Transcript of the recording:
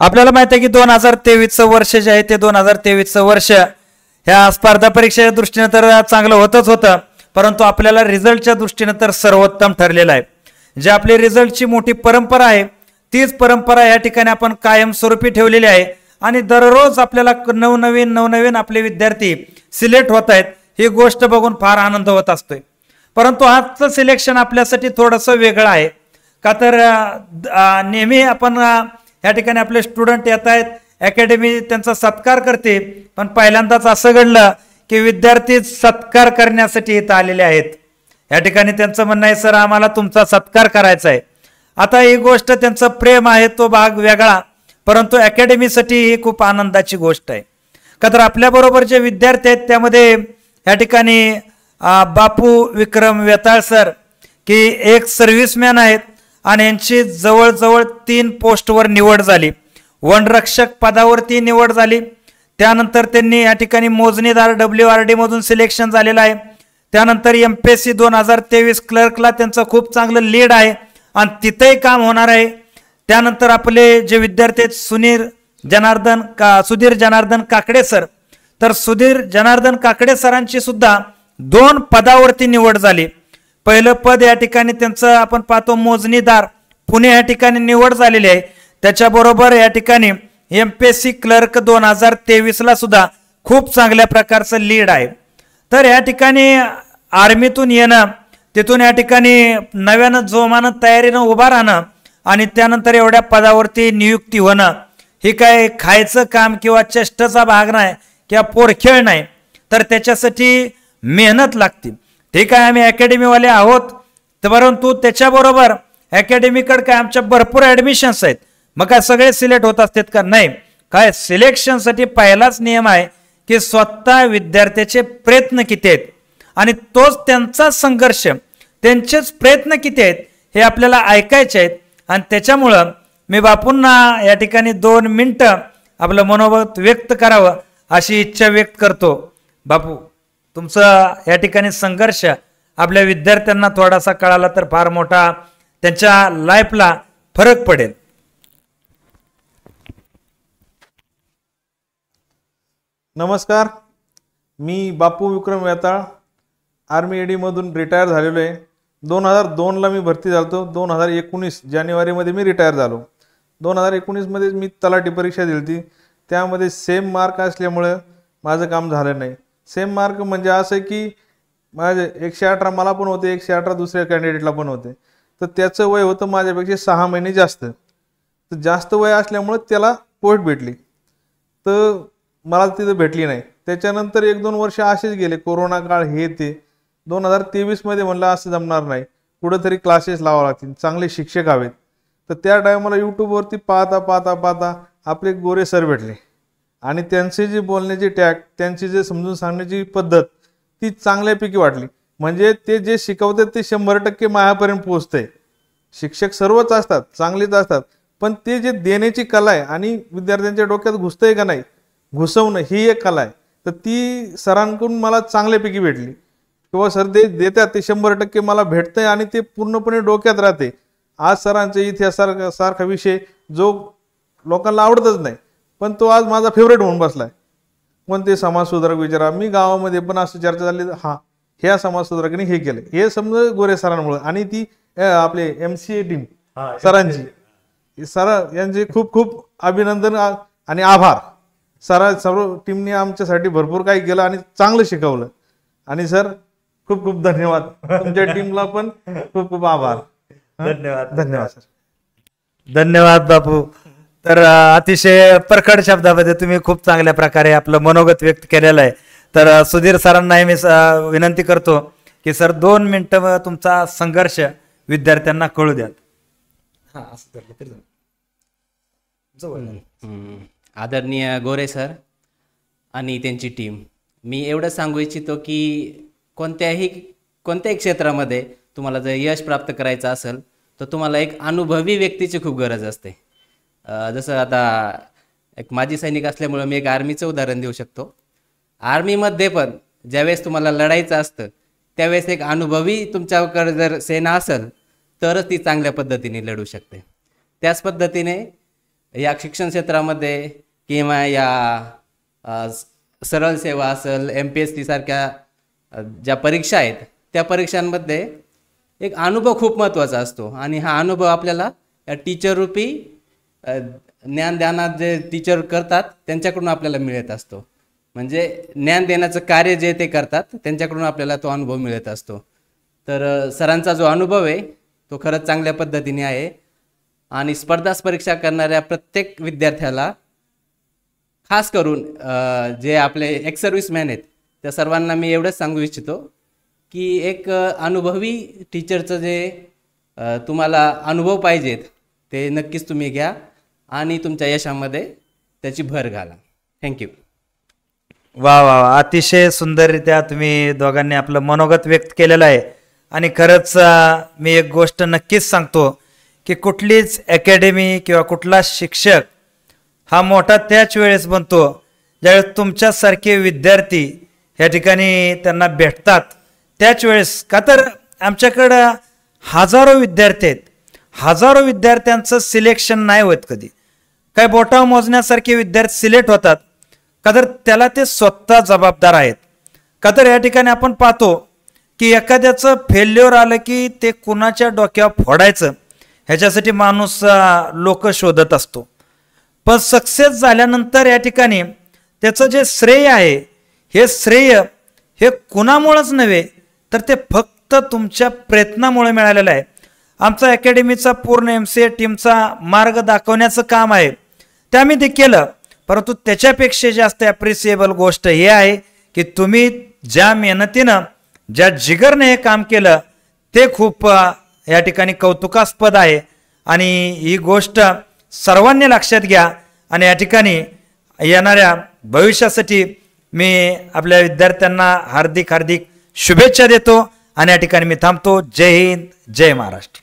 आपल्याला माहिती आहे की 2023चं वर्ष जे आहे ते 2023चं वर्ष ह्या स्पर्धा परीक्षेच्या दृष्टीने तर चांगलं होतच होतं, परंतु आपल्याला रिझल्टच्या दृष्टीने तर सर्वोत्तम ठरलेलं आहे. जे आपली रिझल्टची मोठी परंपरा आहे तीच परंपरा या ठिकाणी आपण कायमस्वरूपी ठेवलेली आहे आणि दररोज आपल्याला नवनवीन आपले विद्यार्थी सिलेक्ट होत आहेत. ही गोष्ट बघून फार आनंद होत असतोय. परंतु आजचं सिलेक्शन आपल्यासाठी थोडंसं वेगळं आहे का तर नेहमी आपण या ठिकाणी आपले स्टुडंट येत आहेत, अकॅडमी त्यांचा सत्कार करते, पण पहिल्यांदाच असं घडलं की विद्यार्थी सत्कार करण्यासाठी इथं आलेले आहेत. या ठिकाणी त्यांचं म्हणणं आहे सर आम्हाला तुमचा सत्कार करायचा आहे. आता ही गोष्ट त्यांचं प्रेम आहे तो भाग वेगळा, परंतु अकॅडमीसाठी ही खूप आनंदाची गोष्ट आहे का तर आपल्याबरोबर जे विद्यार्थी आहेत त्यामध्ये या ठिकाणी बापू विक्रम वेताळ सर की एक सर्व्हिसमॅन आहेत आणि यांची जवळजवळ 3 पोस्टवर निवड झाली. वनरक्षक पदावरती निवड झाली, त्यानंतर त्यांनी या ठिकाणी मोजणीदार WRD मधून सिलेक्शन झालेलं आहे. त्यानंतर MPSC 2023 क्लर्कला त्यांचं खूप चांगलं लीड आहे आणि तिथेही काम होणार आहे. त्यानंतर आपले जे विद्यार्थी आहेत सुधीर जनार्दन काकडे सर, तर सुधीर जनार्दन काकडे सरांची सुद्धा 2 पदावरती निवड झाली. पहिलं पद या ठिकाणी त्यांचं आपण पाहतो मोजणीदार पुणे या ठिकाणी निवड झालेली आहे. त्याच्याबरोबर या ठिकाणी MPSC क्लर्क 2023ला सुद्धा खूप चांगल्या प्रकारचं लीड आहे. तर या ठिकाणी आर्मीतून येणं, तिथून या ठिकाणी नव्यानं जोमानं तयारीनं उभा राहणं आणि त्यानंतर एवढ्या पदावरती नियुक्ती होणं हे काय खायचं काम किंवा चेष्टाचा भाग नाही किंवा पोरखेळ नाही, तर त्याच्यासाठी मेहनत लागते. ठीक आहे आम्ही अकॅडमीवाले आहोत, परंतु त्याच्याबरोबर अकॅडमीकडे काय आमच्या भरपूर ॲडमिशन्स आहेत, मग काय सगळे सिलेक्ट होत असतात का? नाही. काय सिलेक्शनसाठी पहिलाच नियम आहे की स्वतः विद्यार्थ्याचे प्रयत्न किती आहेत आणि तोच त्यांचा संघर्ष, त्यांचेच प्रयत्न किती आहेत हे आपल्याला ऐकायचे आहेत. आणि त्याच्यामुळं मी बापूंना या ठिकाणी 2 मिनिटं आपलं मनोगत व्यक्त करावं अशी इच्छा व्यक्त करतो. बापू, तुमचं या ठिकाणी संघर्ष आपल्या विद्यार्थ्यांना थोडासा कळाला तर फार मोठा त्यांच्या लाईफला फरक पडेल. नमस्कार, मी बापू विक्रम वेताळ आर्मी AD मधून रिटायर झालेलो आहे. 2002ला मी भरती झालो. 2019 जानेवारीमध्ये मी रिटायर झालो. 2019मध्ये मी तलाठी परीक्षा दिली होती, त्यामध्ये सेम मार्क असल्यामुळं माझं काम झालं नाही. सेम मार्क म्हणजे असं की माझे 118 मला पण होते, 118 दुसऱ्या कॅन्डिडेटला पण होते, तर त्याचं वय होतं माझ्यापेक्षा 6 महिने जास्त. तर जास्त वय असल्यामुळं त्याला पोस्ट भेटली, तर मला तिथं भेटली नाही. त्याच्यानंतर 1-2 वर्ष असेच गेले, कोरोना काळ हे ते. 2023मध्ये म्हणलं असं जमणार नाही, कुठंतरी क्लासेस लावावं लागतील, चांगले शिक्षक हवेत. तर त्या टायमाला यूट्यूबवरती पाहता आपले गोरे सर भेटले आणि त्यांचे जे बोलण्याची टॅक्ट, त्यांची जे समजून सांगण्याची पद्धत ती चांगल्यापैकी वाटली. म्हणजे ते जे शिकवतात ते 100% माझ्यापर्यंत पोहोचतंय. शिक्षक सर्वच असतात, चांगलेच असतात, पण ते जे देण्याची कला आहे आणि विद्यार्थ्यांच्या डोक्यात घुसतंय का नाही, घुसवणं ही एक कला आहे. तर ती सरांकडून मला चांगल्यापैकी भेटली किंवा सर ते देतात ते 100% मला भेटतंय आणि ते पूर्णपणे डोक्यात राहते. आज सरांचा इतिहासासारखा विषय जो लोकांना आवडतच नाही, पण तो आज माझा फेवरेट होऊन बसलाय. कोणते समाजसुधारक विचारा, मी गावामध्ये पण असं चर्चा झाली, हा ह्या समाजसुधारकांनी हे केलं, हे समजा गोरे सरांमुळे. आणि ती आपले MCA टीम सरांची, सर यांचे खूप खूप अभिनंदन आणि आभार. सर्व टीमने आमच्यासाठी भरपूर काही केलं आणि चांगलं शिकवलं. आणि सर खूप खूप धन्यवाद. तुमच्या टीमला पण खूप खूप आभार. धन्यवाद सर. धन्यवाद बापू. तर अतिशय परखड शब्दामध्ये तुम्ही खूप चांगल्या प्रकारे आपलं मनोगत व्यक्त केलेलं आहे. तर सुधीर सरांनाही मी विनंती करतो की सर 2 मिनिटं तुमचा संघर्ष विद्यार्थ्यांना कळू द्या. आदरणीय गोरे सर आणि त्यांची टीम, मी एवढं सांगू इच्छितो की कोणत्याही क्षेत्रामध्ये तुम्हाला जर यश प्राप्त करायचं असेल तर तुम्हाला एक अनुभवी व्यक्तीची खूप गरज असते. जसं आता एक माजी सैनिक असल्यामुळं मी एक आर्मीचं उदाहरण देऊ शकतो. आर्मीमध्ये पण ज्यावेळेस तुम्हाला लढायचं असतं त्यावेळेस एक अनुभवी तुमच्याकडे जर सेना असेल तरच ती चांगल्या पद्धतीने लढू शकते. त्याच पद्धतीने या शिक्षण क्षेत्रामध्ये किंवा या सरळ सेवा असेल, MPSC सारख्या ज्या परीक्षा आहेत त्या परीक्षांमध्ये एक अनुभव खूप महत्त्वाचा असतो आणि हा अनुभव आपल्याला या टीचर रूपी ज्ञानदानात जे टीचर करतात त्यांच्याकडून आपल्याला मिळत असतो. म्हणजे ज्ञान देण्याचं कार्य जे ते करतात त्यांच्याकडून आपल्याला तो अनुभव मिळत असतो. तर सरांचा जो अनुभव आहे तो खरंच चांगल्या पद्धतीने आहे आणि स्पर्धा परीक्षा करणाऱ्या प्रत्येक विद्यार्थ्याला, खास करून जे आपले एक्स सर्व्हिसमॅन आहेत त्या सर्वांना मी एवढंच सांगू इच्छितो की एक अनुभवी टीचरचं जे तुम्हाला अनुभव पाहिजेत ते नक्कीच तुम्ही घ्या आणि तुमच्या यशामध्ये त्याची भर घाला. थँक्यू. वा वा वा, अतिशय सुंदररित्या तुम्ही दोघांनी आपलं मनोगत व्यक्त केलेलं आहे. आणि खरंच मी एक गोष्ट नक्कीच सांगतो की कुठलीच अकॅडमी किंवा कुठला शिक्षक हा मोठा त्याच वेळेस बनतो ज्यावेळेस तुमच्यासारखे विद्यार्थी ह्या ठिकाणी त्यांना भेटतात त्याच वेळेस. का तर आमच्याकडं हजारो विद्यार्थी आहेत, हजारो विद्यार्थ्यांचं सिलेक्शन नाही होत कधी. काय बोटावर मोजण्यासारखे विद्यार्थी सिलेक्ट होतात का तर त्याला ते स्वतः जबाबदार आहेत. का तर या ठिकाणी आपण पाहतो की एखाद्याचं फेल्युअर आलं की ते कुणाच्या डोक्यावर फोडायचं ह्याच्यासाठी माणूस लोक शोधत असतो. पण सक्सेस झाल्यानंतर या ठिकाणी त्याचं जे श्रेय आहे हे श्रेय हे कुणामुळंच नव्हे तर ते फक्त तुमच्या प्रयत्नामुळे मिळालेलं आहे. आमचा अकॅडमीचा पूर्ण MCA टीमचा मार्ग दाखवण्याचं काम आहे ते आम्ही ते केलं. परंतु त्याच्यापेक्षा जास्त ॲप्रिसिएबल गोष्ट हे आहे की तुम्ही ज्या मेहनतीनं ज्या जिगरने हे काम केलं ते खूप या ठिकाणी कौतुकास्पद आहे. आणि ही गोष्ट सर्वांनी लक्षात घ्या आणि या ठिकाणी येणाऱ्या भविष्यासाठी मी आपल्या विद्यार्थ्यांना हार्दिक हार्दिक शुभेच्छा देतो आणि या ठिकाणी मी थांबतो. जय हिंद, जय महाराष्ट्र.